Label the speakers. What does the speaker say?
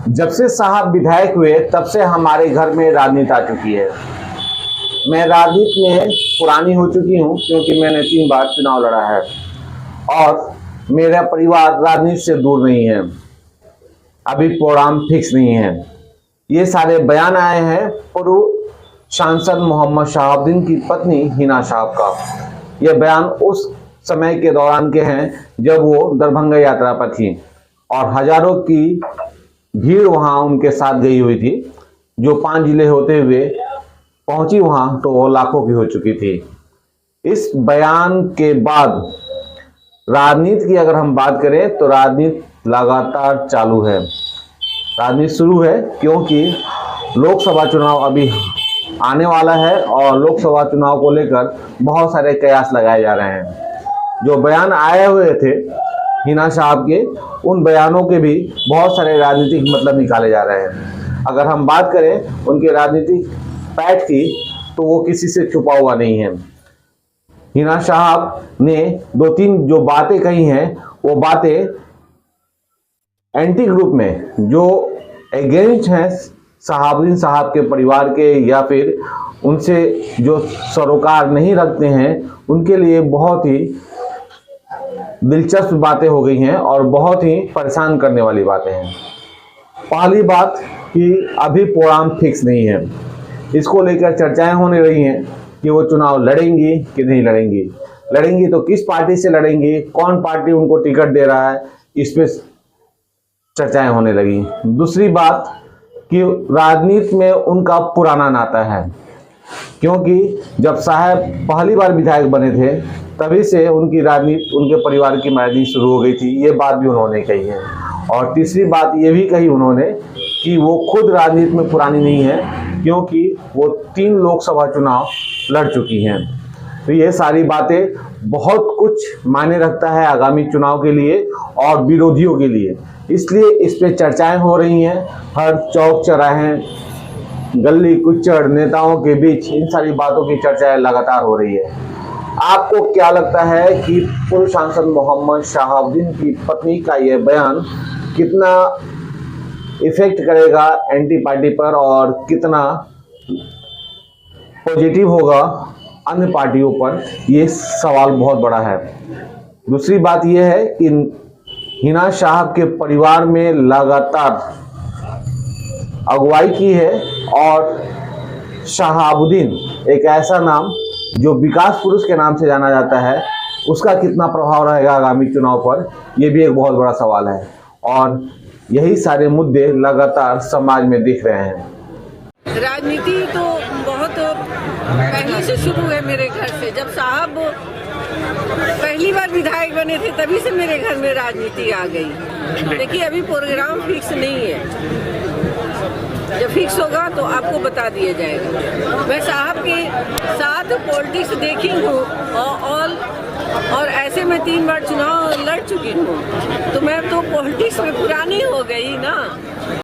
Speaker 1: जब से साहब विधायक हुए तब से हमारे घर में राजनीति आ चुकी है। मैं राजनीति में पुरानी हो चुकी हूँ क्योंकि मैंने 3 बार चुनाव लड़ा है और मेरा परिवार राजनीति से दूर नहीं है। अभी प्रोग्राम फिक्स नहीं है। ये सारे बयान आए हैं पूर्व सांसद मोहम्मद शहाबुद्दीन की पत्नी हिना साहब का। यह बयान उस समय के दौरान के हैं जब वो दरभंगा यात्रा पर थी और हजारों की भीड़ वहां उनके साथ गई हुई थी। जो 5 जिले होते हुए पहुंची वहां तो वो लाखों की हो चुकी थी। इस बयान के बाद राजनीति की अगर हम बात करें तो राजनीति लगातार चालू है। राजनीति शुरू है क्योंकि लोकसभा चुनाव अभी आने वाला है और लोकसभा चुनाव को लेकर बहुत सारे कयास लगाए जा रहे हैं। जो बयान आए हुए थे हिना साहब के, उन बयानों के भी बहुत सारे राजनीतिक मतलब निकाले जा रहे हैं। अगर हम बात करें उनके राजनीतिक पैठ की तो वो किसी से छुपा हुआ नहीं है। हिना साहब ने 2-3 जो बातें कही हैं वो बातें एंटी ग्रुप में जो अगेंस्ट हैं शहाबुद्दीन साहब के परिवार के या फिर उनसे जो सरोकार नहीं रखते हैं उनके लिए बहुत ही दिलचस्प बातें हो गई हैं और बहुत ही परेशान करने वाली बातें हैं। पहली बात कि अभी प्रोग्राम फिक्स नहीं है। इसको लेकर चर्चाएं होने रही हैं कि वो चुनाव लड़ेंगी कि नहीं लड़ेंगी। लड़ेंगी तो किस पार्टी से लड़ेंगी, कौन पार्टी उनको टिकट दे रहा है, इस पे चर्चाएं होने लगी। दूसरी बात कि राजनीति में उनका पुराना नाता है क्योंकि जब साहब पहली बार विधायक बने थे तभी से उनकी राजनीति, उनके परिवार की राजनीति शुरू हो गई थी। ये बात भी उन्होंने कही है। और तीसरी बात ये भी कही उन्होंने कि वो खुद राजनीति में पुरानी नहीं है क्योंकि वो 3 लोकसभा चुनाव लड़ चुकी हैं। तो ये सारी बातें बहुत कुछ मायने रखता है आगामी चुनाव के लिए और विरोधियों के लिए। इसलिए इस पे चर्चाएं हो रही हैं। हर चौक चौराहे, गली कुचड़ नेताओं के बीच इन सारी बातों की चर्चाएं लगातार हो रही है। आपको क्या लगता है कि पूर्व सांसद मोहम्मद शहाबुद्दीन की पत्नी का यह बयान कितना इफेक्ट करेगा एंटी पार्टी पर और कितना पॉजिटिव होगा अन्य पार्टियों पर, ये सवाल बहुत बड़ा है। दूसरी बात यह है कि हिना साहब के परिवार में लगातार अगुवाई की है और शहाबुद्दीन एक ऐसा नाम जो विकास पुरुष के नाम से जाना जाता है, उसका कितना प्रभाव रहेगा आगामी चुनाव पर, यह भी एक बहुत बड़ा सवाल है। और यही सारे मुद्दे लगातार समाज में दिख रहे हैं।
Speaker 2: राजनीति तो बहुत पहले से शुरू है मेरे घर से। जब साहब पहली बार विधायक बने थे तभी से मेरे घर में राजनीति आ गई। देखिए अभी प्रोग्राम फिक्स नहीं है। जब फिक्स होगा तो आपको बता दिया जाएगा। मैं साहब के साथ पॉलिटिक्स देखी हूँ और ऐसे में 3 बार चुनाव लड़ चुकी हूँ तो मैं तो पॉलिटिक्स में पुरानी हो गई ना।